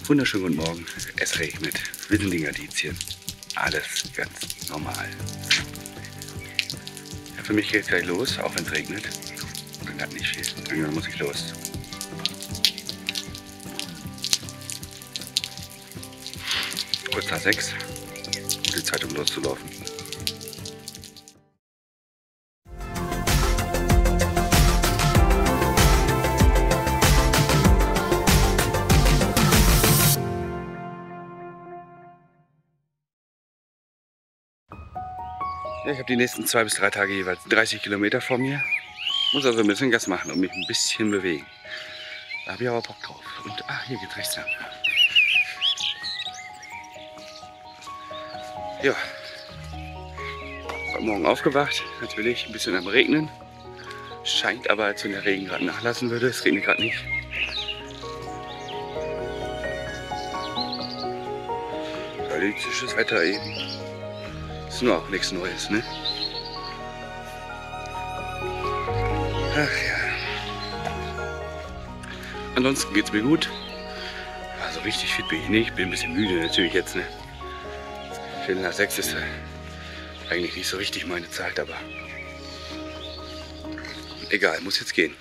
Wunderschönen guten Morgen. Es regnet. Wir sind in Galicien. Alles ganz normal. Ja, für mich geht es gleich los, auch wenn es regnet. Und hat nicht viel. Irgendwann muss ich los. Kurz nach 6. Gute Zeit, um loszulaufen. Ja, ich habe die nächsten 2 bis 3 Tage jeweils 30 Kilometer vor mir. Muss also ein bisschen Gas machen und mich ein bisschen bewegen. Da habe ich aber Bock drauf. Und hier geht rechts lang. Ja. Heute Morgen aufgewacht. Natürlich ein bisschen am Regnen. Scheint aber, als wenn der Regen gerade nachlassen würde. Es regnet gerade nicht. Galizisches Wetter eben. Ist nur auch nichts Neues, ne? Ach ja. Ansonsten geht's mir gut. Also richtig fit bin ich nicht. Bin ein bisschen müde natürlich jetzt, ne? 5:45 ist eigentlich nicht so richtig meine Zeit, aber egal, muss jetzt gehen.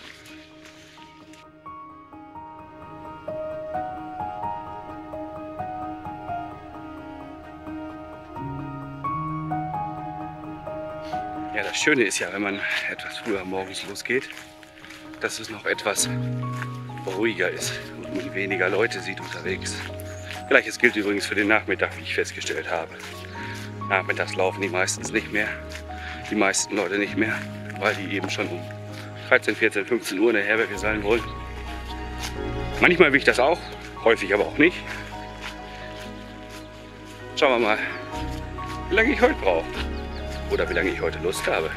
Ja, das Schöne ist ja, wenn man etwas früher morgens losgeht, dass es noch etwas ruhiger ist und man weniger Leute sieht unterwegs. Gleiches gilt übrigens für den Nachmittag, wie ich festgestellt habe. Nachmittags laufen die meistens nicht mehr, die meisten Leute nicht mehr, weil die eben schon um 13, 14, 15 Uhr in der Herberge sein wollen. Manchmal will ich das auch, häufig aber auch nicht. Schauen wir mal, wie lange ich heute brauche. Oder wie lange ich heute Lust habe.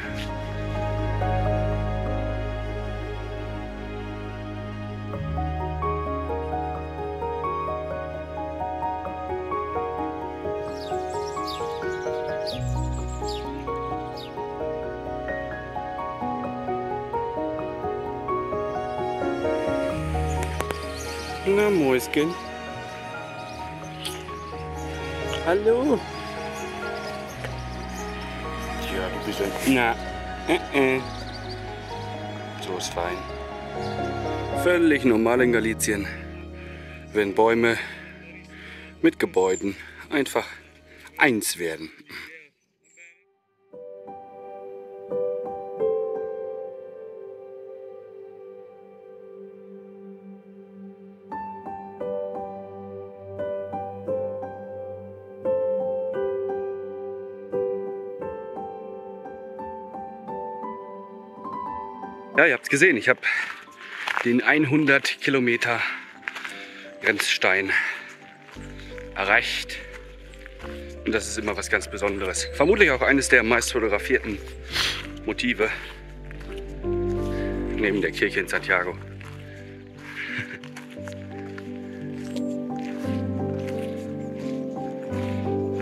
Na, Mäuschen. Hallo. Ja, du bist ein... Na, So ist fein. Völlig normal in Galicien, wenn Bäume mit Gebäuden einfach eins werden. Ja, ihr habt es gesehen, ich habe den 100 Kilometer Grenzstein erreicht. Und das ist immer was ganz Besonderes. Vermutlich auch eines der meist fotografierten Motive neben der Kirche in Santiago.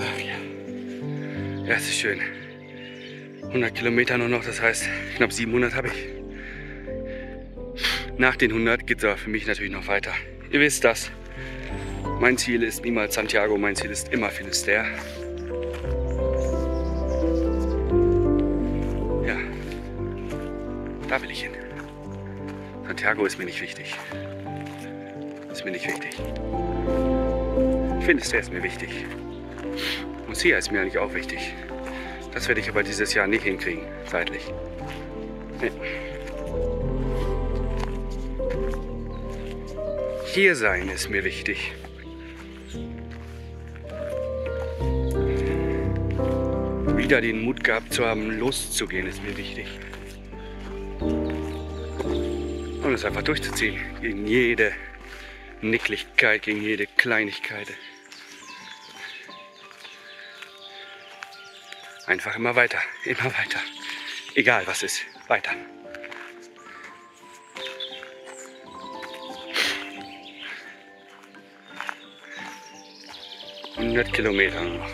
Ach ja. Ja, es ist schön. 100 Kilometer nur noch, das heißt knapp 700 habe ich. Nach den 100 geht es aber für mich natürlich noch weiter. Ihr wisst das. Mein Ziel ist niemals Santiago, mein Ziel ist immer Finisterre. Ja, da will ich hin. Santiago ist mir nicht wichtig. Ist mir nicht wichtig. Finisterre ist mir wichtig. Murcia ist mir eigentlich auch wichtig. Das werde ich aber dieses Jahr nicht hinkriegen, zeitlich. Nee. Hier sein ist mir wichtig. Wieder den Mut gehabt zu haben, loszugehen, ist mir wichtig. Und es einfach durchzuziehen. Gegen jede Nicklichkeit, gegen jede Kleinigkeit. Einfach immer weiter, immer weiter. Egal was ist, weiter. ...100 Kilometer nur noch.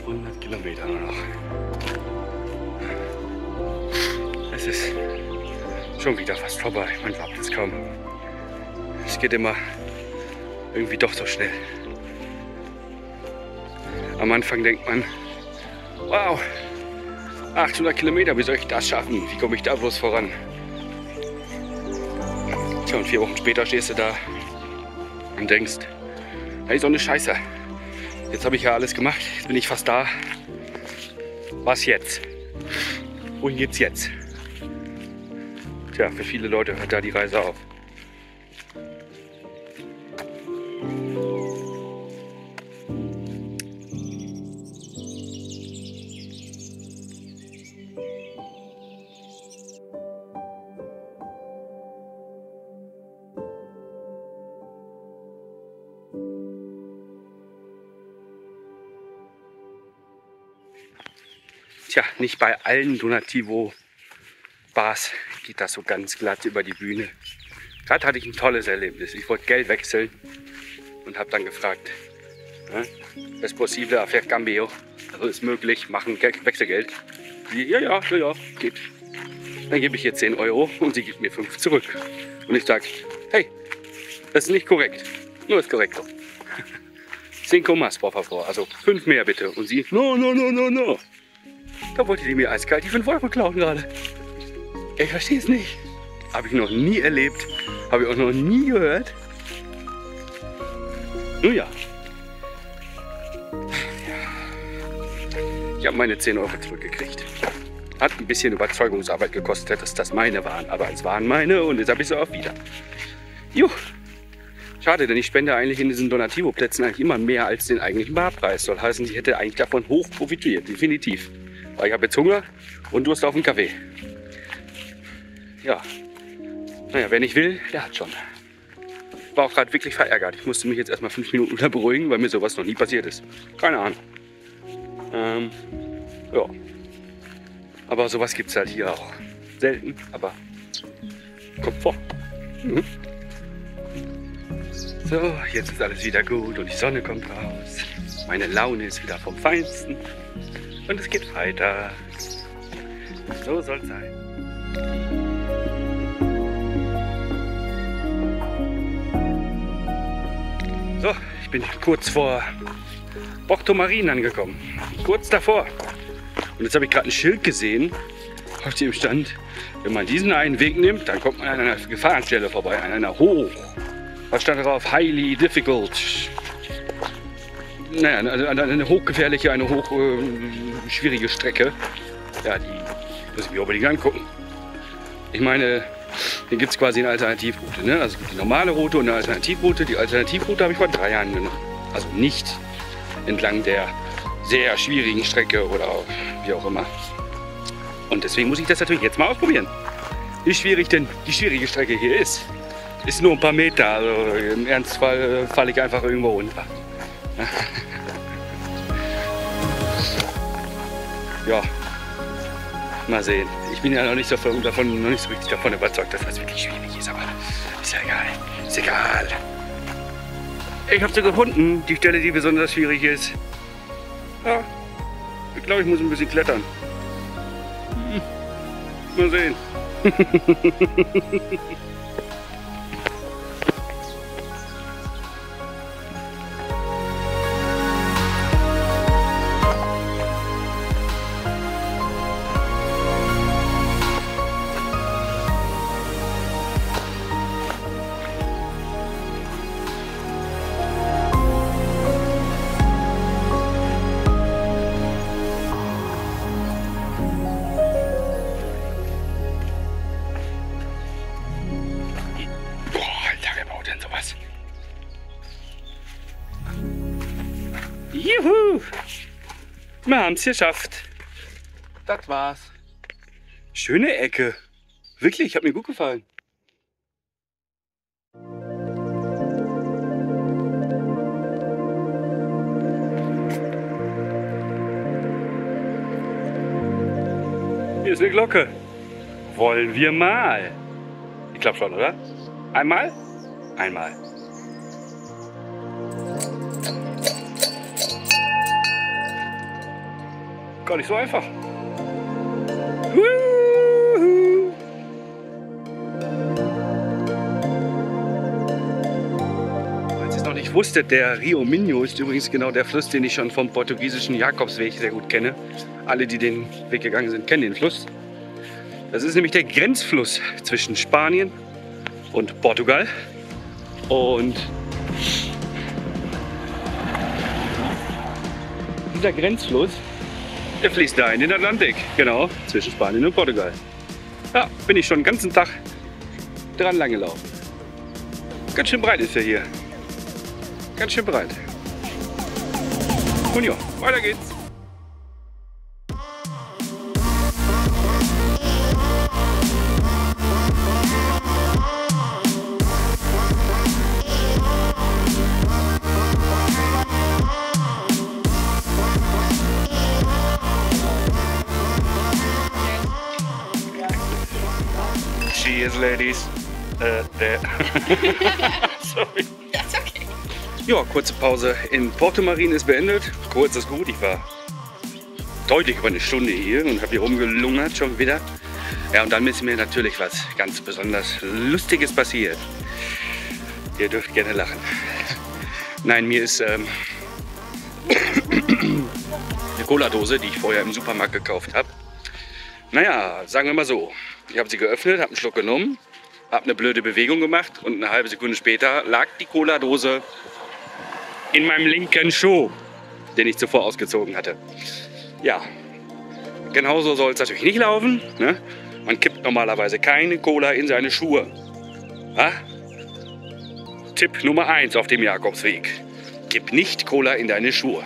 100 Kilometer nur noch. Es ist schon wieder fast vorbei. Man glaubt es kaum. Es geht immer irgendwie doch so schnell. Am Anfang denkt man, wow, 800 Kilometer, wie soll ich das schaffen? Wie komme ich da bloß voran? Tja, und 4 Wochen später stehst du da und denkst, hey, so eine Scheiße. Jetzt habe ich ja alles gemacht, jetzt bin ich fast da. Was jetzt? Wohin geht's jetzt? Tja, für viele Leute hört da die Reise auf. Tja, nicht bei allen Donativo-Bars geht das so ganz glatt über die Bühne. Gerade hatte ich ein tolles Erlebnis. Ich wollte Geld wechseln und habe dann gefragt, ist possible hacer cambio? Also ist möglich, machen Wechselgeld. Sie, ja, geht. Dann gebe ich ihr 10 Euro und sie gibt mir 5 zurück. Und ich sage, hey, das ist nicht korrekt. Nur ist korrekt. 10 más, por favor. Also 5 mehr bitte. Und sie, no. Da wollte die mir eiskalt die 5 Euro klauen gerade. Ich verstehe es nicht. Habe ich noch nie erlebt. Habe ich auch noch nie gehört. Nun ja. Ich habe meine 10 Euro zurückgekriegt. Hat ein bisschen Überzeugungsarbeit gekostet, dass das meine waren. Aber es waren meine und jetzt habe ich sie auch wieder. Juh. Schade, denn ich spende eigentlich in diesen Donativo-Plätzen eigentlich immer mehr als den eigentlichen Barpreis. Soll heißen, ich hätte eigentlich davon hoch profitiert. Definitiv. Weil ich habe jetzt Hunger und Durst auf einen Kaffee. Ja. Naja, wer nicht will, der hat schon. War auch gerade wirklich verärgert. Ich musste mich jetzt erstmal 5 Minuten wieder beruhigen, weil mir sowas noch nie passiert ist. Keine Ahnung. Ja. Aber sowas gibt es halt hier auch. Selten, aber kommt vor. Mhm. So, jetzt ist alles wieder gut und die Sonne kommt raus. Meine Laune ist wieder vom Feinsten. Und es geht weiter. So soll es sein. So, ich bin kurz vor Porto Marín angekommen. Kurz davor. Und jetzt habe ich gerade ein Schild gesehen, auf dem stand, wenn man diesen einen Weg nimmt, dann kommt man an einer Gefahrenstelle vorbei, an einer hoch. Was stand drauf? Highly difficult. Naja, eine hochgefährliche, eine hoch schwierige Strecke. Ja, die muss ich mir unbedingt angucken. Ich meine, hier gibt es quasi eine Alternativroute. Ne? Also die normale Route und eine Alternativroute. Die Alternativroute habe ich vor 3 Jahren genommen. Also nicht entlang der sehr schwierigen Strecke oder wie auch immer. Und deswegen muss ich das natürlich jetzt mal ausprobieren. Wie schwierig denn die schwierige Strecke hier ist. Ist nur ein paar Meter. Also im Ernstfall falle ich einfach irgendwo runter. Ja, mal sehen. Ich bin ja noch nicht, noch nicht so richtig davon überzeugt, dass das wirklich schwierig ist, aber ist ja egal. Ist egal. Ich habe sie gefunden, die Stelle, die besonders schwierig ist. Ja, ich glaube, ich muss ein bisschen klettern. Mal sehen. Juhu! Wir haben es geschafft. Das war's. Schöne Ecke. Wirklich, hat mir gut gefallen. Hier ist eine Glocke. Wollen wir mal? Ich glaube schon, oder? Einmal? Einmal. Gar nicht so einfach. Woohoo. nicht wusstet, der Rio Minho ist übrigens genau der Fluss, den ich schon vom portugiesischen Jakobsweg sehr gut kenne. Alle, die den Weg gegangen sind, kennen den Fluss. Das ist nämlich der Grenzfluss zwischen Spanien und Portugal. Und dieser Grenzfluss, der fließt da in den Atlantik, genau, zwischen Spanien und Portugal. Ja, bin ich schon den ganzen Tag dran lang gelaufen. Ganz schön breit ist er hier. Ganz schön breit. Und ja, weiter geht's. Cheers, ladies. Sorry. That's okay. Ja, kurze Pause in Porto Marín ist beendet. Kurz ist gut. Ich war deutlich über eine Stunde hier und habe hier rumgelungert schon wieder. Ja, und dann ist mir natürlich was ganz besonders Lustiges passiert. Ihr dürft gerne lachen. Nein, mir ist eine Cola-Dose, die ich vorher im Supermarkt gekauft habe. Naja, sagen wir mal so. Ich habe sie geöffnet, habe einen Schluck genommen, habe eine blöde Bewegung gemacht und eine halbe Sekunde später lag die Cola-Dose in meinem linken Schuh, den ich zuvor ausgezogen hatte. Ja, genauso soll es natürlich nicht laufen. Ne? Man kippt normalerweise keine Cola in seine Schuhe. Ha? Tipp Nummer 1 auf dem Jakobsweg. Kipp nicht Cola in deine Schuhe.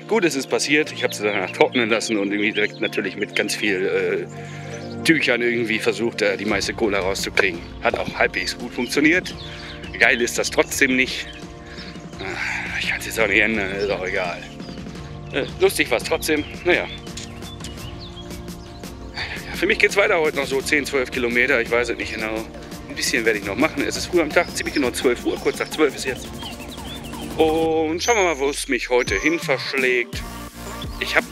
Gut, es ist passiert. Ich habe sie danach trocknen lassen und irgendwie direkt natürlich mit ganz viel Tüchern irgendwie versucht, die meiste Cola rauszukriegen. Hat auch halbwegs gut funktioniert. Geil ist das trotzdem nicht. Ich kann es jetzt auch nicht ändern, ist auch egal. Lustig war es trotzdem. Naja. Für mich geht es weiter heute noch so 10, 12 Kilometer. Ich weiß es nicht genau. Ein bisschen werde ich noch machen. Es ist früh am Tag, ziemlich genau 12 Uhr. Kurz nach 12 ist jetzt. Und schauen wir mal, wo es mich heute hin verschlägt. Ich habe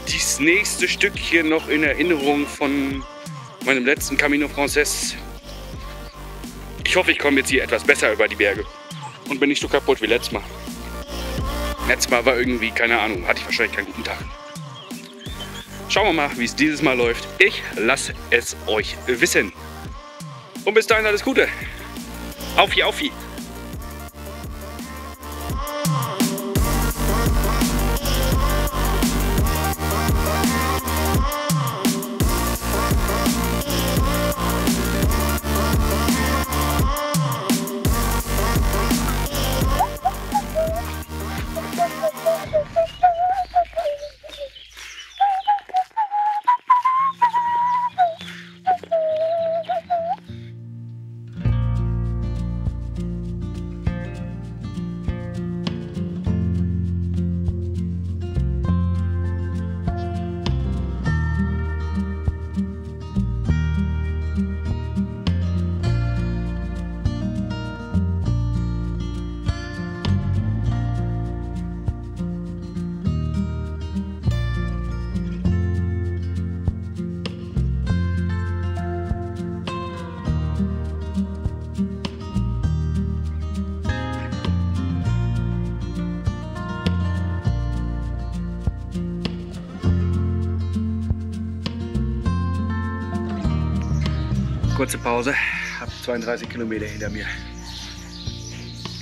dieses nächste Stückchen noch in Erinnerung von meinem letzten Camino Frances. Ich hoffe, ich komme jetzt hier etwas besser über die Berge und bin nicht so kaputt wie letztes Mal. Letztes Mal war irgendwie, keine Ahnung, hatte ich wahrscheinlich keinen guten Tag. Schauen wir mal, wie es dieses Mal läuft. Ich lasse es euch wissen. Und bis dahin alles Gute. Aufi, aufi. Kurze Pause, habe 32 Kilometer hinter mir.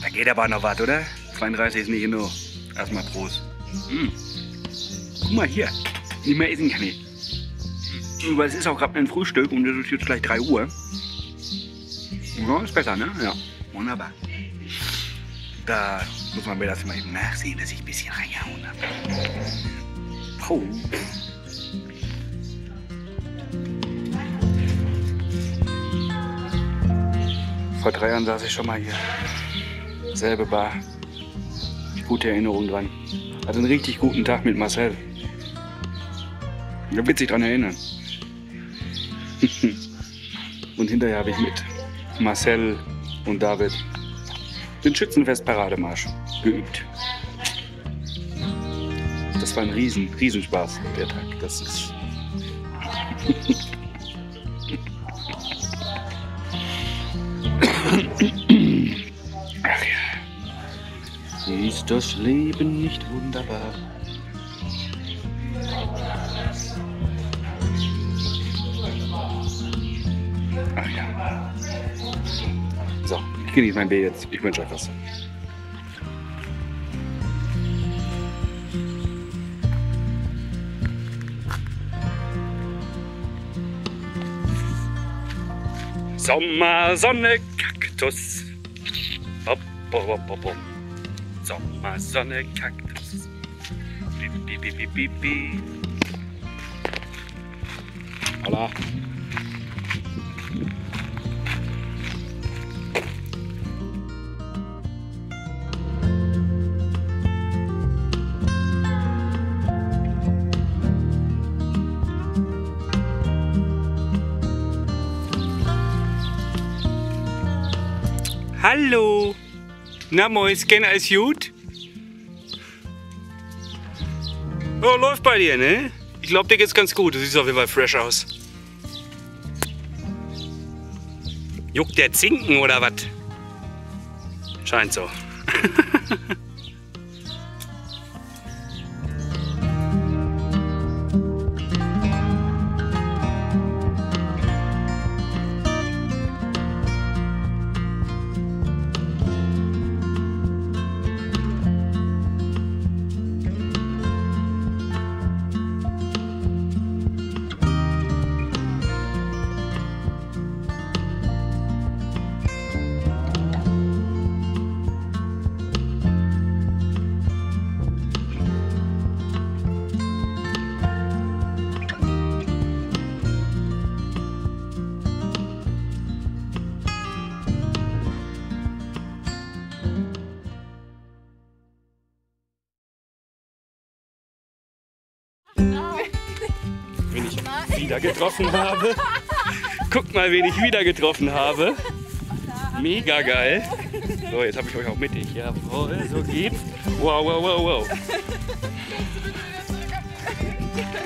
Da geht aber noch was, oder? 32 ist nicht genug. Erstmal Prost. Guck mal hier, nicht mehr essen kann ich. Weil es ist auch gerade ein Frühstück und es ist jetzt gleich 3 Uhr. Ja, ist besser, ne? Ja, wunderbar. Da muss man mir das mal eben nachsehen, dass ich ein bisschen reingehauen habe. Oh. Vor 3 Jahren saß ich schon mal hier. Selbe Bar. Gute Erinnerung dran. Hatte einen richtig guten Tag mit Marcel. Da wird sich dran erinnern. Und hinterher habe ich mit Marcel und David den Schützenfest-Parademarsch geübt. Das war ein Riesenspaß, der Tag. Das ist Ach ja. Ist das Leben nicht wunderbar? Ach ja. So, ich genieße mein Bier jetzt. Ich wünsche euch was. Sommer, Sonne, Kaktus. Hop, hop, hop, hop, hop. Sommer, Sonne, Kaktus. Bi, bi, bi, bi, bi. Hola. Hallo! Na Mäuschen, alles gut? Oh, läuft bei dir, ne? Ich glaube, dir geht's ganz gut. Du siehst auf jeden Fall fresh aus. Juckt der Zinken oder was? Scheint so. Wen ich wieder getroffen habe. Guckt mal, wen ich wieder getroffen habe. Mega geil. So, jetzt habe ich euch auch mittig. Jawohl, so geht's. Wow, wow, wow, wow.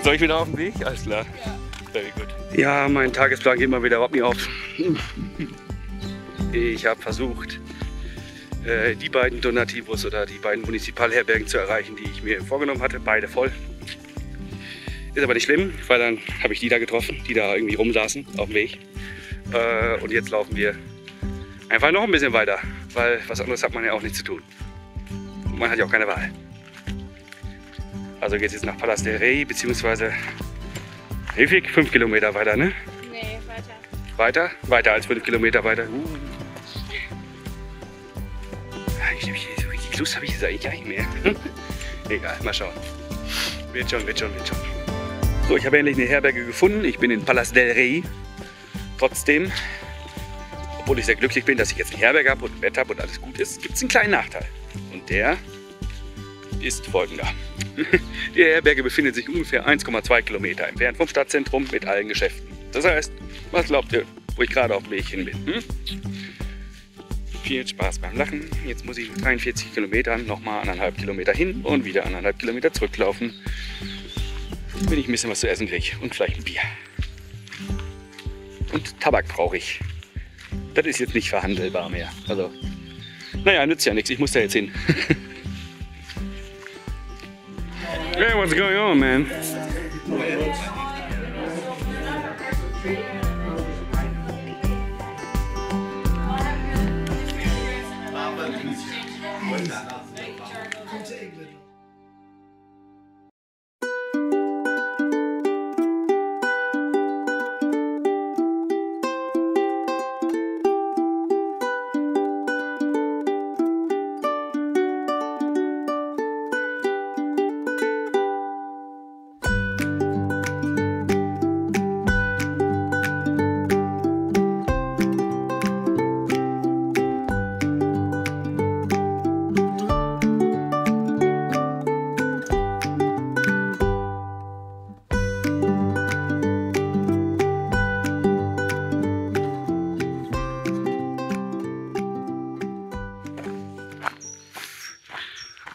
Soll ich wieder auf den Weg? Alles klar. Very gut. Ja, mein Tagesplan geht mal wieder überhaupt nicht auf. Ich habe versucht, die beiden Donativos oder die beiden Munizipalherbergen zu erreichen, die ich mir vorgenommen hatte. Beide voll. Ist aber nicht schlimm, weil dann habe ich die da getroffen, die da irgendwie rumsaßen auf dem Weg. Und jetzt laufen wir einfach noch ein bisschen weiter, weil was anderes hat man ja auch nicht zu tun. Und man hat ja auch keine Wahl. Also geht es jetzt nach Palas del Rey, beziehungsweise wie viel? 5 Kilometer weiter, ne? Nee, weiter. Weiter? Weiter als 5 Kilometer weiter. So richtig Lust habe ich jetzt eigentlich gar nicht mehr. Egal, mal schauen. Wird schon, wird schon, wird schon. So, ich habe endlich eine Herberge gefunden. Ich bin in Palas del Rey. Trotzdem, obwohl ich sehr glücklich bin, dass ich jetzt eine Herberge habe und ein Bett habe und alles gut ist, gibt es einen kleinen Nachteil. Und der ist folgender. Die Herberge befindet sich ungefähr 1,2 Kilometer entfernt vom Stadtzentrum mit allen Geschäften. Das heißt, was glaubt ihr, wo ich gerade auf dem Weg hin bin? Viel Spaß beim Lachen. Jetzt muss ich mit 43 Kilometern nochmal 1,5 Kilometer hin und wieder 1,5 Kilometer zurücklaufen, wenn ich ein bisschen was zu essen kriege und vielleicht ein Bier. Und Tabak brauche ich. Das ist jetzt nicht verhandelbar mehr. Also, naja, nützt ja nichts. Ich muss da jetzt hin. Hey, what's going on, man?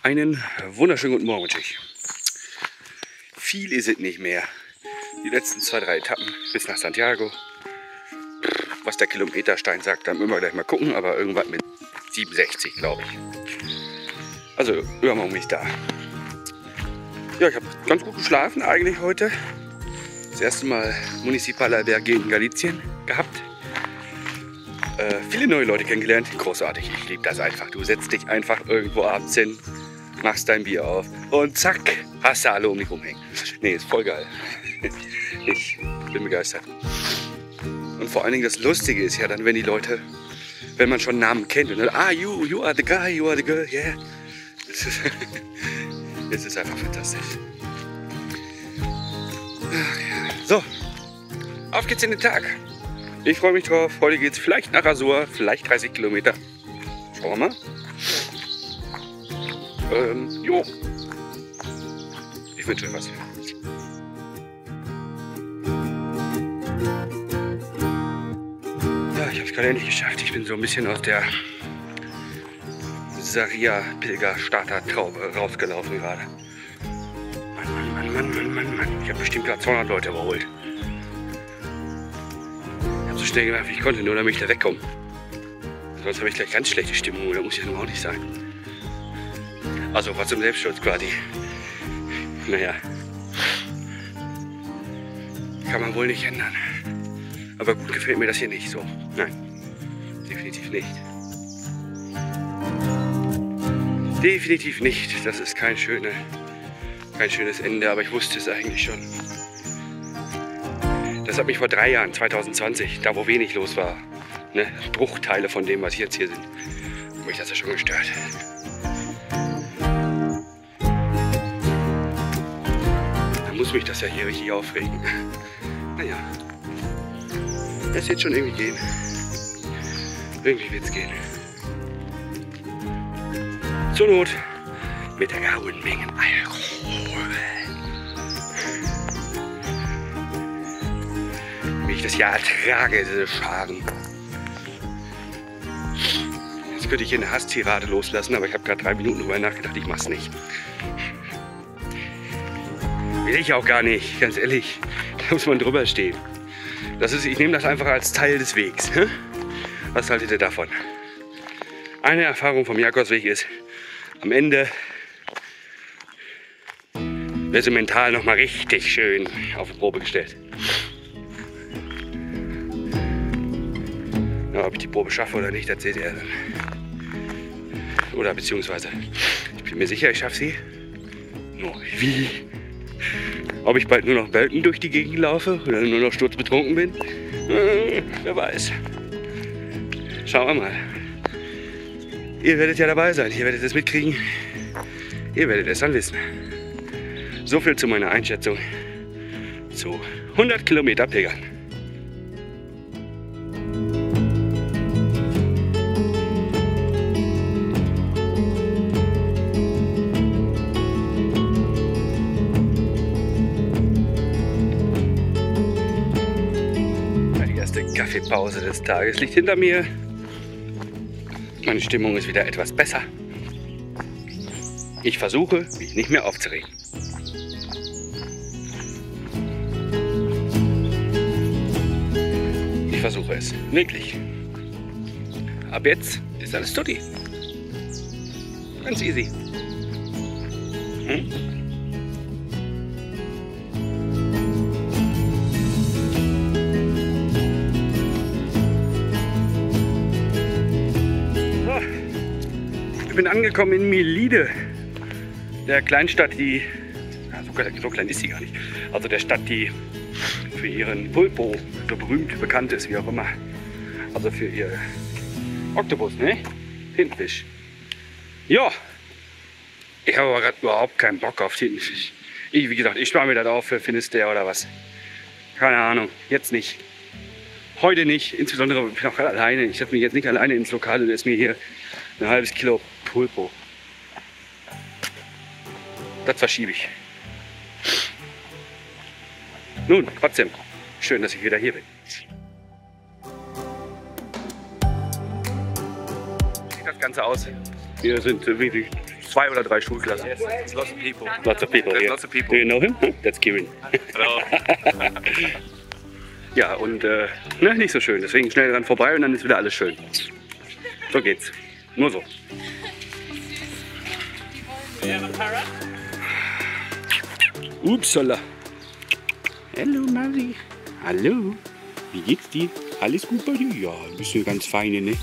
Einen wunderschönen guten Morgen wünsche ich. Viel ist es nicht mehr. Die letzten 2, 3 Etappen bis nach Santiago. Was der Kilometerstein sagt, dann müssen wir gleich mal gucken, aber irgendwas mit 67, glaube ich. Also übermorgen bin ich da. Ja, ich habe ganz gut geschlafen eigentlich heute. Das erste Mal Municipal-Albergue in Galicien gehabt. Viele neue Leute kennengelernt. Großartig, ich liebe das einfach. Du setzt dich einfach irgendwo abends hin, machst dein Bier auf und zack, hast du alle um dich rumhängen. Nee, ist voll geil. Ich bin begeistert. Und vor allen Dingen das Lustige ist ja dann, wenn die Leute, wenn man schon Namen kennt und dann, you are the guy, you are the girl, yeah. Es ist einfach fantastisch. So, auf geht's in den Tag. Ich freue mich drauf. Heute geht's vielleicht nach Azur, vielleicht 30 Kilometer. Schauen wir mal. Jo. Ich wünsche euch was. Ja, ich habe es gerade endlich geschafft. Ich bin so ein bisschen aus der Saria-Pilger-Starter-Traube rausgelaufen gerade. Mann. Ich habe bestimmt gerade 200 Leute überholt. Ich habe so schnell gemacht, wie ich konnte, nur damit ich da wegkomme. Sonst habe ich gleich ganz schlechte Stimmung. Da muss ja nun auch nicht sein. Also was zum Selbstschutz quasi. Naja. Kann man wohl nicht ändern. Aber gut gefällt mir das hier nicht so. Nein. Definitiv nicht. Definitiv nicht. Das ist kein schönes Ende, aber ich wusste es eigentlich schon. Das hat mich vor 3 Jahren, 2020, da wo wenig los war, ne, Bruchteile von dem, was jetzt hier sind, hat mich das ja schon gestört. Da muss mich das ja hier richtig aufregen. Naja, das wird schon irgendwie gehen. Irgendwie wird es gehen. Zur Not mit hohen Mengen Alkohol. Wie ich das ja ertrage, diese Scharen. Jetzt könnte ich hier eine Hasstirade loslassen, aber ich habe gerade 3 Minuten drüber nachgedacht, ich mach's nicht. Will ich auch gar nicht, ganz ehrlich. Da muss man drüber stehen. Ich nehme das einfach als Teil des Wegs. Was haltet ihr davon? Eine Erfahrung vom Jakobsweg ist, am Ende wird sie mental noch mal richtig schön auf die Probe gestellt. Ja, ob ich die Probe schaffe oder nicht, das seht ihr dann. Oder beziehungsweise, ich bin mir sicher, ich schaffe sie. Nur wie? Ob ich bald nur noch Welten durch die Gegend laufe oder nur noch sturzbetrunken bin? Wer weiß. Schauen wir mal. Ihr werdet ja dabei sein, ihr werdet es mitkriegen. Ihr werdet es dann wissen. So viel zu meiner Einschätzung zu 100 Kilometer Pilgern. Die erste Kaffeepause des Tages liegt hinter mir. Meine Stimmung ist wieder etwas besser. Ich versuche, mich nicht mehr aufzuregen. Ich versuche es, wirklich. Ab jetzt ist alles tutti. Ganz easy. Ich bin angekommen in Melide, der Kleinstadt, die, so klein ist sie gar nicht, also der Stadt, die für ihren Pulpo so berühmt bekannt ist, wie auch immer. Also für ihr Oktopus, ne? Tintenfisch. Ja, ich habe aber gerade überhaupt keinen Bock auf Tintenfisch. Wie gesagt, ich spare mir das auf für Finisterre oder was. Keine Ahnung, jetzt nicht. Heute nicht, insbesondere bin ich noch alleine. Ich setze mich jetzt nicht alleine ins Lokal und esse mir hier ein halbes Kilo Pulpo. Das verschiebe ich. Nun, trotzdem, schön, dass ich wieder hier bin. Wie sieht das Ganze aus? Hier sind wirklich 2 oder 3 Schulklassen. Yes, it's lots of people. Lots of people. There's Yeah. lots of people. Do you know him? That's Kieran. Hello. Ja, und nicht so schön. Deswegen schnell dran vorbei und dann ist wieder alles schön. So geht's. Nur so. Upsala. Hallo Mari. Hallo. Wie geht's dir? Alles gut bei dir? Ja, du bist eine ganz feine, ne?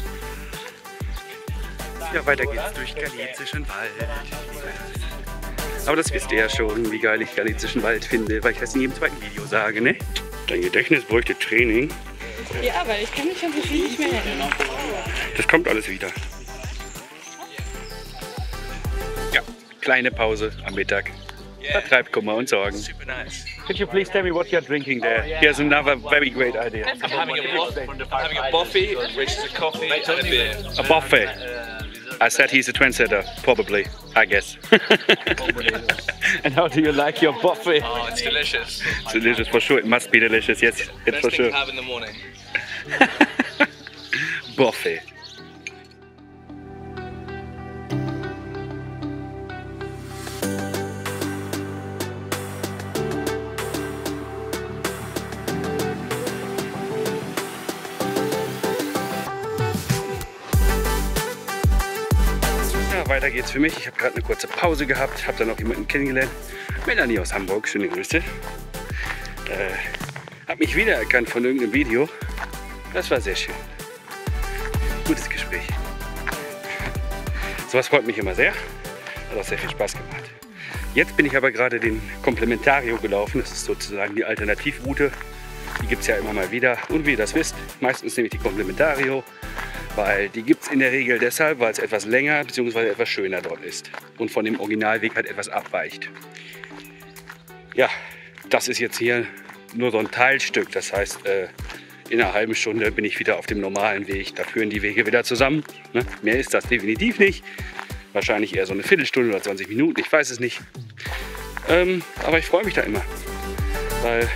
Ja, weiter geht's durch galizischen Wald. Aber das wisst ihr ja schon, wie geil ich galizischen Wald finde, weil ich das in jedem zweiten Video sage, ne? Dein Gedächtnis bräuchte Training. Ja, weil ich kann mich an so viel nicht mehr erinnern. Das kommt alles wieder. Ja, kleine Pause am Mittag. Vertreibt Kummer und Sorgen. Super nice. Could you please tell me what you're drinking there? Here's another very great idea. I'm having a Boffy, which is a coffee and a beer. A buffet. I said he's a trendsetter, probably, I guess. And how do you like your buffet? Oh, it's delicious. It's delicious for sure. It must be delicious. Yes, it's Best for thing sure. to have in the morning. Buffet. Ja, weiter geht's für mich. Ich habe gerade eine kurze Pause gehabt, habe dann auch jemanden kennengelernt. Melanie aus Hamburg, schöne Grüße. Habe mich wiedererkannt von irgendeinem Video. Das war sehr schön. Gutes Gespräch. Sowas freut mich immer sehr. Hat auch sehr viel Spaß gemacht. Jetzt bin ich aber gerade den Complementario gelaufen. Das ist sozusagen die Alternativroute. Die gibt es ja immer mal wieder. Und wie ihr das wisst, meistens nehme ich die Complementario, weil die gibt es in der Regel deshalb, weil es etwas länger bzw. etwas schöner dort ist und von dem Originalweg halt etwas abweicht. Ja, das ist jetzt hier nur so ein Teilstück. Das heißt, in einer halben Stunde bin ich wieder auf dem normalen Weg. Da führen die Wege wieder zusammen. Ne? Mehr ist das definitiv nicht. Wahrscheinlich eher so eine Viertelstunde oder 20 Minuten, ich weiß es nicht. Aber ich freue mich da immer, weil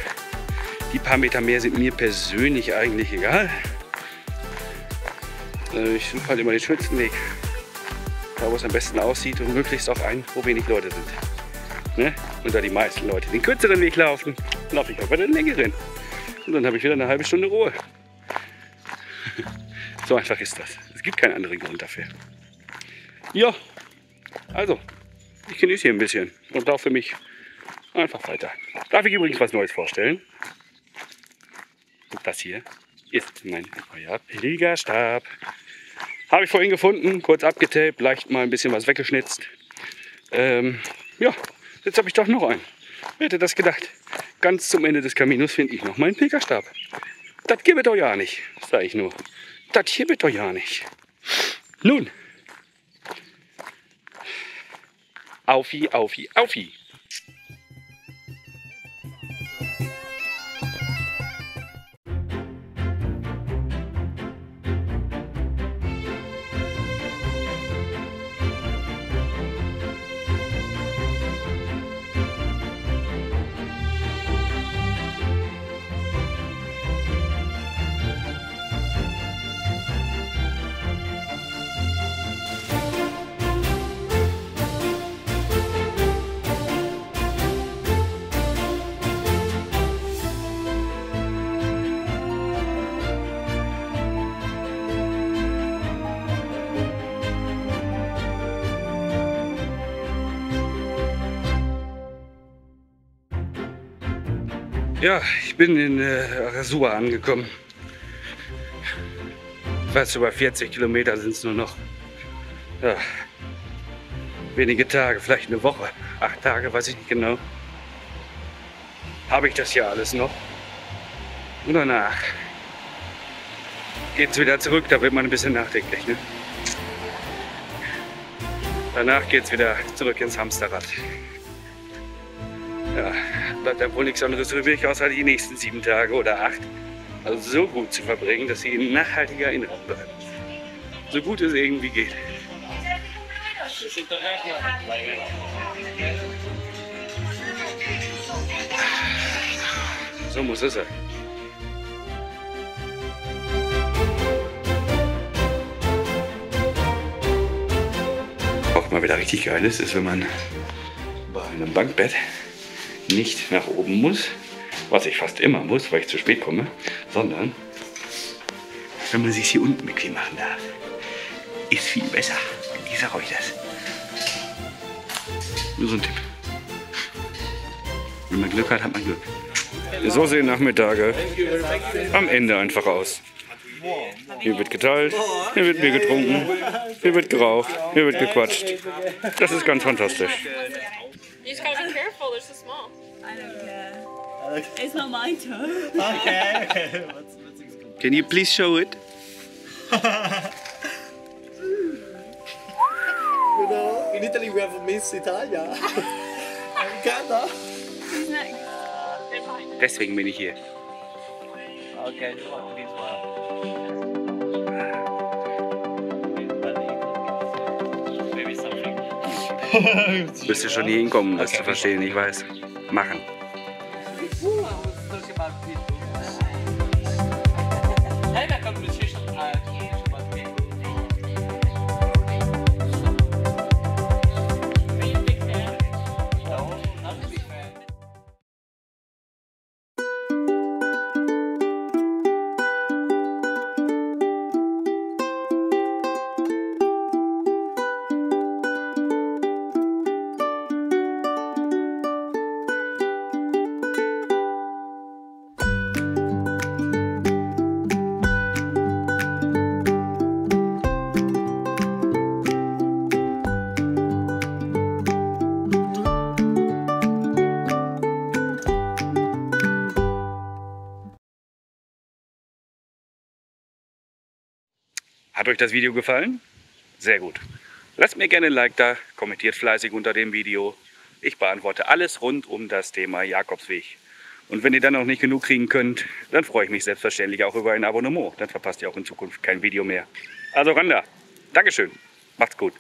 die paar Meter mehr sind mir persönlich eigentlich egal. Ich suche halt immer den schönsten Weg, da wo es am besten aussieht und möglichst auch einen, wo wenig Leute sind. Ne? Und da die meisten Leute den kürzeren Weg laufen, laufe ich auch bei den längeren. Und dann habe ich wieder eine halbe Stunde Ruhe. So einfach ist das. Es gibt keinen anderen Grund dafür. Ja, also, ich genieße hier ein bisschen und laufe für mich einfach weiter. Darf ich übrigens was Neues vorstellen? Und das hier ist mein neuer Pilgerstab. Habe ich vorhin gefunden, kurz abgetaped, leicht mal ein bisschen was weggeschnitzt. Ja, jetzt habe ich doch noch einen. Wer hätte das gedacht? Ganz zum Ende des Caminos finde ich noch meinen Pilgerstab. Das gibt es doch ja nicht, sage ich nur. Das gibt es doch ja nicht. Nun. Aufi, aufi, aufi. Ja, ich bin in Rasua angekommen. Fast über 40 Kilometer sind es nur noch. Ja, wenige Tage, vielleicht eine Woche, 8 Tage, weiß ich nicht genau. Habe ich das hier alles noch? Und danach geht es wieder zurück, da wird man ein bisschen nachdenklich. Ne? Danach geht es wieder zurück ins Hamsterrad. Ja, bleibt ja wohl nichts anderes übrig, außer die nächsten 7 Tage oder 8. Also so gut zu verbringen, dass sie in nachhaltiger Erinnerung bleiben. So gut es irgendwie geht. So muss es sein. Auch mal wieder richtig geil ist, wenn man bei einem Bankbett nicht nach oben muss, was ich fast immer muss, weil ich zu spät komme, sondern wenn man sich hier unten bequem machen darf. Ist viel besser. Ich sag euch das. Nur so ein Tipp. Wenn man Glück hat, hat man Glück. So sehen Nachmittage am Ende einfach aus. Hier wird geteilt, hier wird Bier getrunken, hier wird geraucht, hier wird gequatscht. Das ist ganz fantastisch. You just gotta be careful, they're so small. I don't care. It's not my turn. Okay. Can you please show it? You know, in Italy we have Miss Italia. Ghana. Who's next? Deswegen bin ich hier. Okay, this one. Maybe something. Müsst ihr schon hier hinkommen, um das zu verstehen, ich weiß. Machen. Hat euch das Video gefallen? Sehr gut. Lasst mir gerne ein Like da, kommentiert fleißig unter dem Video. Ich beantworte alles rund um das Thema Jakobsweg. Und wenn ihr dann noch nicht genug kriegen könnt, dann freue ich mich selbstverständlich auch über ein Abonnement. Dann verpasst ihr auch in Zukunft kein Video mehr. Also ran da. Dankeschön. Macht's gut.